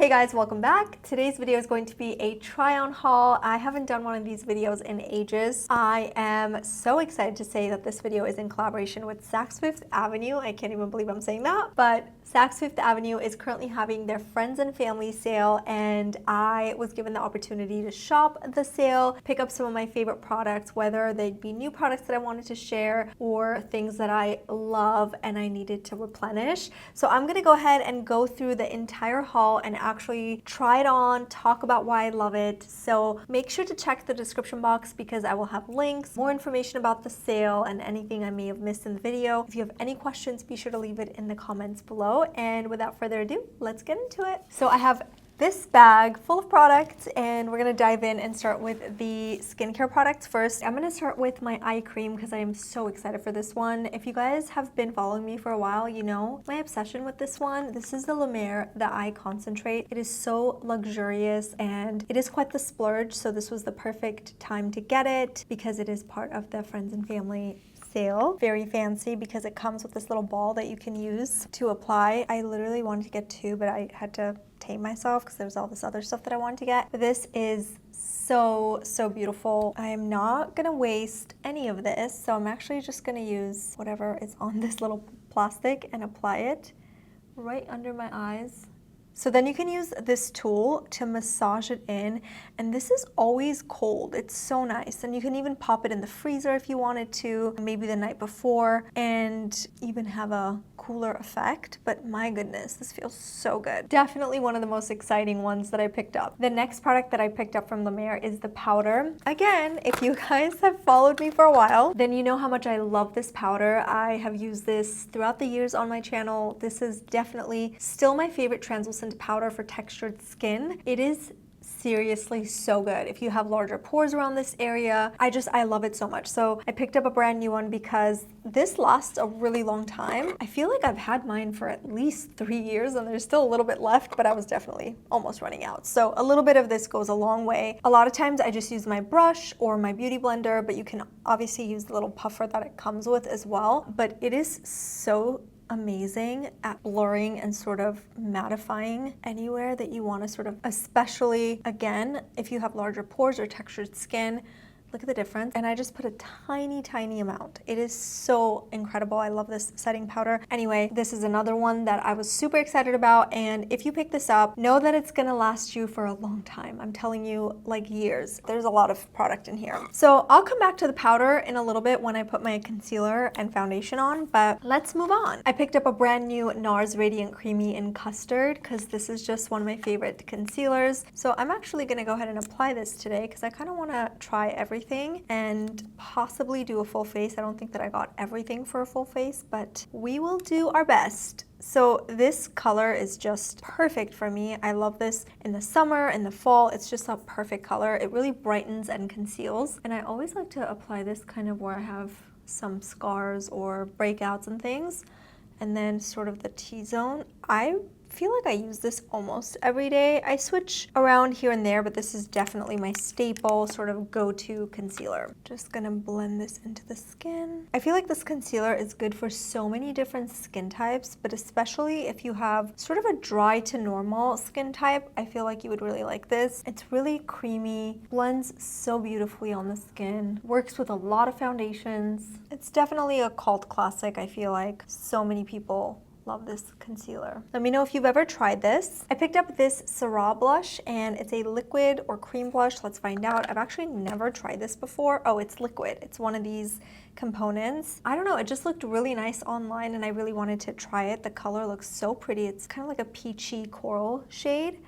Hey guys, welcome back. Today's video is going to be a try-on haul. I haven't done one of these videos in ages. I am so excited to say that this video is in collaboration with Saks Fifth Avenue. I can't even believe I'm saying that, but Saks Fifth Avenue is currently having their friends and family sale, and I was given the opportunity to shop the sale, pick up some of my favorite products, whether they'd be new products that I wanted to share or things that I love and I needed to replenish. So I'm gonna go ahead and go through the entire haul and actually try it on, talk about why I love it. So make sure to check the description box because I will have links, more information about the sale, and anything I may have missed in the video. If you have any questions, be sure to leave it in the comments below. And without further ado, let's get into it. So I have this bag full of products and we're gonna dive in and start with the skincare products first. I'm gonna start with my eye cream because I am so excited for this one. If you guys have been following me for a while, you know my obsession with this one. This is the Lemare the Eye Concentrate. It is so luxurious and it is quite the splurge, so this was the perfect time to get it because it is part of the friends and family sale. Very fancy because it comes with this little ball that you can use to apply. I literally wanted to get two, but I had to tame myself because there was all this other stuff that I wanted to get. But this is so beautiful. I am not gonna waste any of this, so I'm actually just gonna use whatever is on this little plastic and apply it right under my eyes. So then you can use this tool to massage it in, and this is always cold. It's so nice, and you can even pop it in the freezer if you wanted to, maybe the night before, and even have a cooler effect. But my goodness, this feels so good. Definitely one of the most exciting ones that I picked up. The next product that I picked up from Lemare is the powder. Again, if you guys have followed me for a while, then you know how much I love this powder. I have used this throughout the years on my channel. This is definitely still my favorite translucent powder for textured skin. It is seriously so good. If you have larger pores around this area, I love it so much. So I picked up a brand new one because this lasts a really long time. I feel like I've had mine for at least 3 years and there's still a little bit left, but I was definitely almost running out. So a little bit of this goes a long way. A lot of times I just use my brush or my beauty blender, but you can obviously use the little puffer that it comes with as well. But it is so amazing at blurring and sort of mattifying anywhere that you want to sort of, especially again, if you have larger pores or textured skin. Look at the difference. And I just put a tiny amount. It is so incredible. I love this setting powder. Anyway, this is another one that I was super excited about. And if you pick this up, know that it's gonna last you for a long time. I'm telling you, like years. There's a lot of product in here. So I'll come back to the powder in a little bit when I put my concealer and foundation on, but let's move on. I picked up a brand new Nars Radiant Creamy in Custard because this is just one of my favorite concealers. So I'm actually gonna go ahead and apply this today because I kind of want to try everything and possibly do a full face. I don't think that I got everything for a full face, but we will do our best. So this color is just perfect for me. I love this in the summer, in the fall. It's just a perfect color. It really brightens and conceals. And I always like to apply this kind of where I have some scars or breakouts and things. And then sort of the T-zone. I feel like I use this almost every day. I switch around here and there, but this is definitely my staple sort of go-to concealer. Just gonna blend this into the skin. I feel like this concealer is good for so many different skin types, but especially if you have sort of a dry to normal skin type, I feel like you would really like this. It's really creamy, blends so beautifully on the skin, works with a lot of foundations. It's definitely a cult classic, I feel like. So many people love this concealer. Let me know if you've ever tried this. I picked up this Syrah blush and it's a liquid or cream blush. Let's find out. I've actually never tried this before. Oh, it's liquid. It's one of these components. I don't know, it just looked really nice online and I really wanted to try it. The color looks so pretty. It's kind of like a peachy coral shade.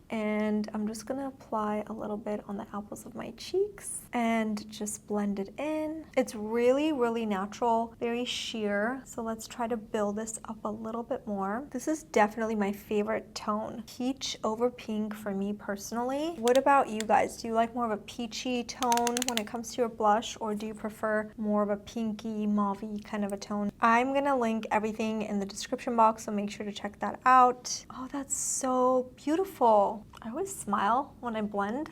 And I'm just gonna apply a little bit on the apples of my cheeks and just blend it in. It's really natural, very sheer. So let's try to build this up a little bit more. This is definitely my favorite tone. Peach over pink for me personally. What about you guys? Do you like more of a peachy tone when it comes to your blush, or do you prefer more of a pinky, mauve-y kind of a tone? I'm gonna link everything in the description box, so make sure to check that out. Oh, that's so beautiful. I always smile when I blend.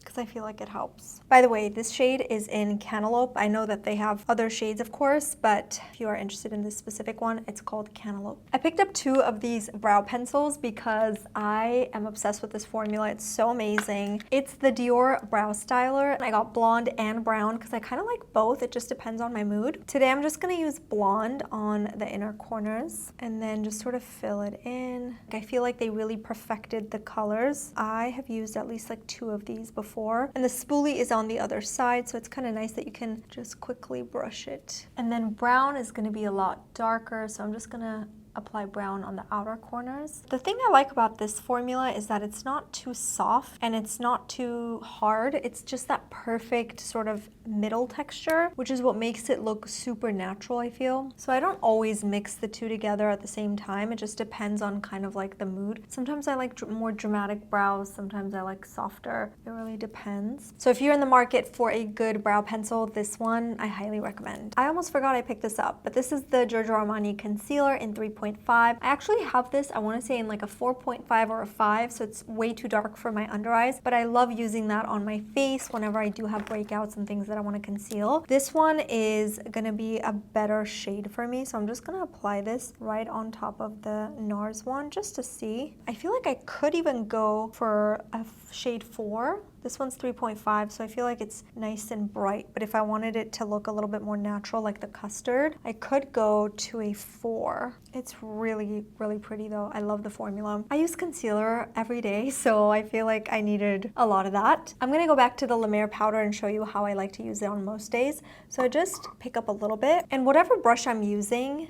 because I feel like it helps. By the way, this shade is in Cantaloupe. I know that they have other shades, of course, but if you are interested in this specific one, it's called Cantaloupe. I picked up 2 of these brow pencils because I am obsessed with this formula. It's so amazing. It's the Dior Brow Styler. I got blonde and brown because I kind of like both. It just depends on my mood. Today, I'm just going to use blonde on the inner corners and then just sort of fill it in. I feel like they really perfected the colors. I have used at least like 2 of these before. And the spoolie is on the other side, so it's kind of nice that you can just quickly brush it. And then brown is going to be a lot darker, so I'm just going to apply brown on the outer corners. The thing I like about this formula is that it's not too soft and it's not too hard. It's just that perfect sort of middle texture, which is what makes it look super natural, I feel. So I don't always mix the 2 together at the same time. It just depends on kind of like the mood. Sometimes I like more dramatic brows, sometimes I like softer. It really depends. So if you're in the market for a good brow pencil, this one I highly recommend. I almost forgot I picked this up, but this is the Giorgio Armani concealer in 3.5. I actually have this, I want to say in like a 4.5 or a 5, so it's way too dark for my under eyes, but I love using that on my face whenever I do have breakouts and things that I want to conceal. This one is going to be a better shade for me, so I'm just going to apply this right on top of the Nars one just to see. I feel like I could even go for a shade 4. This one's 3.5, so I feel like it's nice and bright, but if I wanted it to look a little bit more natural like the Custard, I could go to a 4. It's really, really pretty though. I love the formula. I use concealer every day, so I feel like I needed a lot of that. I'm gonna go back to the Lemare powder and show you how I like to use it on most days. So I just pick up a little bit, and whatever brush I'm using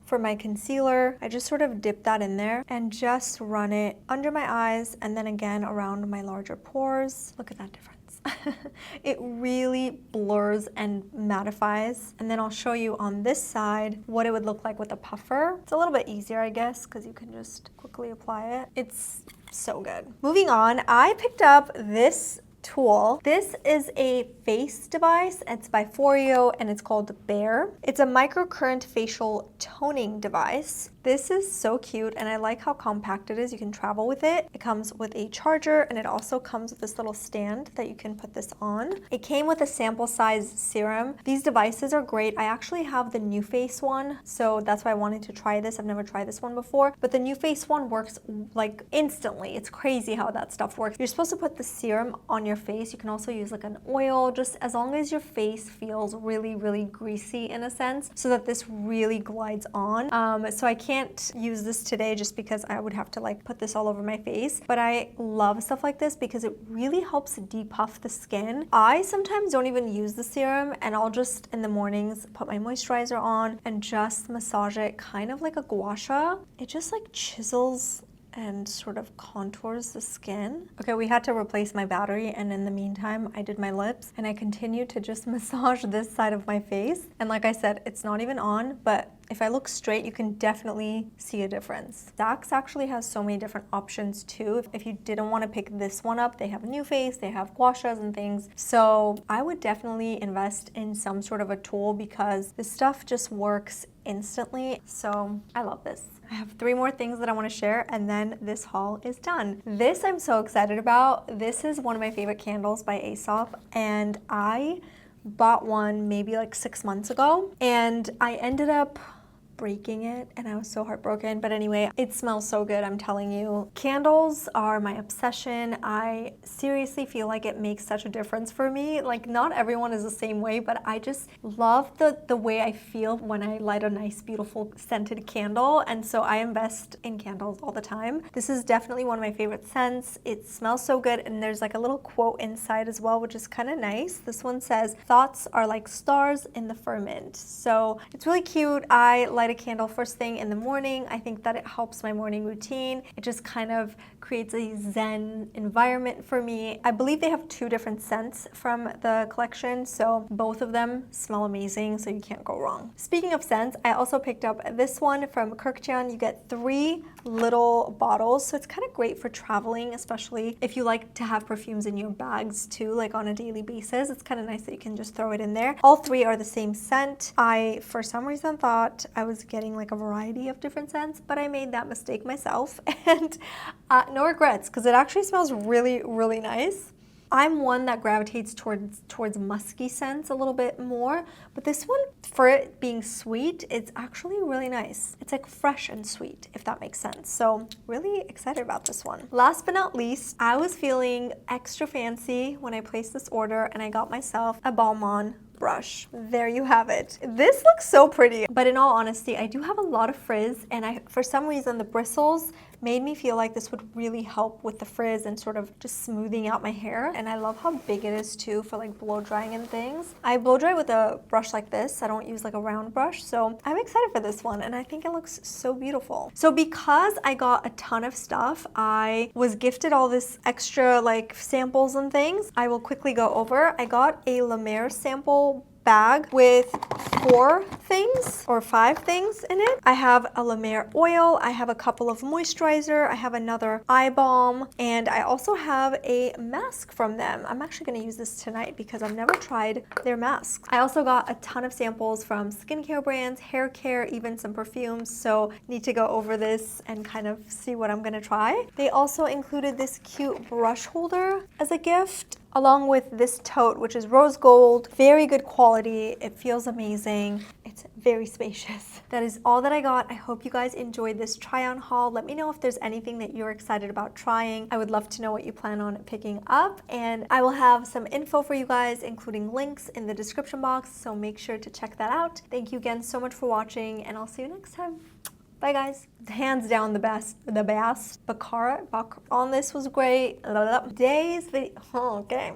for my concealer, I just sort of dip that in there and just run it under my eyes and then again around my larger pores. Look at that difference. It really blurs and mattifies. And then I'll show you on this side what it would look like with a puffer. It's a little bit easier, I guess, because you can just quickly apply it. It's so good. Moving on, I picked up this tool. This is a face device. It's by Foreo and it's called Bear. It's a microcurrent facial toning device. This is so cute and I like how compact it is. You can travel with it. It comes with a charger and it also comes with this little stand that you can put this on. It came with a sample size serum. These devices are great. I actually have the New Face one, so that's why I wanted to try this. I've never tried this one before, but the New Face one works like instantly. It's crazy how that stuff works. You're supposed to put the serum on your face. You can also use like an oil, just as long as your face feels really, really greasy in a sense, so that this really glides on. So I can't use this today just because I would have to like put this all over my face, but I love stuff like this because it really helps depuff the skin. I sometimes don't even use the serum and I'll just in the mornings put my moisturizer on and just massage it kind of like a gua sha. It just like chisels and sort of contours the skin. Okay, we had to replace my battery and in the meantime I did my lips and I continued to just massage this side of my face, and like I said, it's not even on, but if I look straight, you can definitely see a difference. Saks actually has so many different options too. If you didn't want to pick this one up, they have New Face, they have gua shas and things. So I would definitely invest in some sort of a tool because this stuff just works instantly. So I love this. I have 3 more things that I want to share and then this haul is done. This I'm so excited about. This is one of my favorite candles by Aesop and I bought one maybe like 6 months ago and I ended up breaking it and I was so heartbroken, but anyway, it smells so good, I'm telling you. Candles are my obsession. I seriously feel like it makes such a difference for me. Like not everyone is the same way, but I just love the way I feel when I light a nice beautiful scented candle, and so I invest in candles all the time. This is definitely one of my favorite scents. It smells so good and there's like a little quote inside as well, which is kind of nice. This one says, "Thoughts are like stars in the firmament." So it's really cute. I light a candle first thing in the morning. I think that it helps my morning routine. It just kind of creates a zen environment for me. I believe they have 2 different scents from the collection, so both of them smell amazing, so you can't go wrong. Speaking of scents, I also picked up this one from Kirkchan. You get 3 little bottles, so it's kind of great for traveling, especially if you like to have perfumes in your bags too, like on a daily basis. It's kind of nice that you can just throw it in there. All 3 are the same scent. I, for some reason, thought I was getting like a variety of different scents, but I made that mistake myself and no regrets because it actually smells really, really nice. I'm one that gravitates towards musky scents a little bit more, but this one, for it being sweet, it's actually really nice. It's like fresh and sweet, if that makes sense. So really excited about this one. Last but not least, I was feeling extra fancy when I placed this order and I got myself a Balmon brush. There you have it. This looks so pretty, but in all honesty, I do have a lot of frizz, and for some reason the bristles made me feel like this would really help with the frizz and sort of just smoothing out my hair. And I love how big it is too for like blow drying and things. I blow dry with a brush like this. I don't use like a round brush, so I'm excited for this one, and I think it looks so beautiful. So because I got a ton of stuff, I was gifted all this extra like samples and things. I will quickly go over. I got a Lemare sample bag with 4 things or 5 things in it. I have a Lemare oil, I have a couple of moisturizer, I have another eye balm, and I also have a mask from them. I'm actually going to use this tonight because I've never tried their masks. I also got a ton of samples from skincare brands, hair care, even some perfumes, so need to go over this and kind of see what I'm going to try. They also included this cute brush holder as a gift, along with this tote, which is rose gold, very good quality. It feels amazing. It's very spacious. That is all that I got. I hope you guys enjoyed this try on haul. Let me know if there's anything that you're excited about trying. I would love to know what you plan on picking up, and I will have some info for you guys, including links in the description box, so make sure to check that out. Thank you again so much for watching, and I'll see you next time. Bye guys. Hands down the best. Baccarat on this was great. Today's video, okay.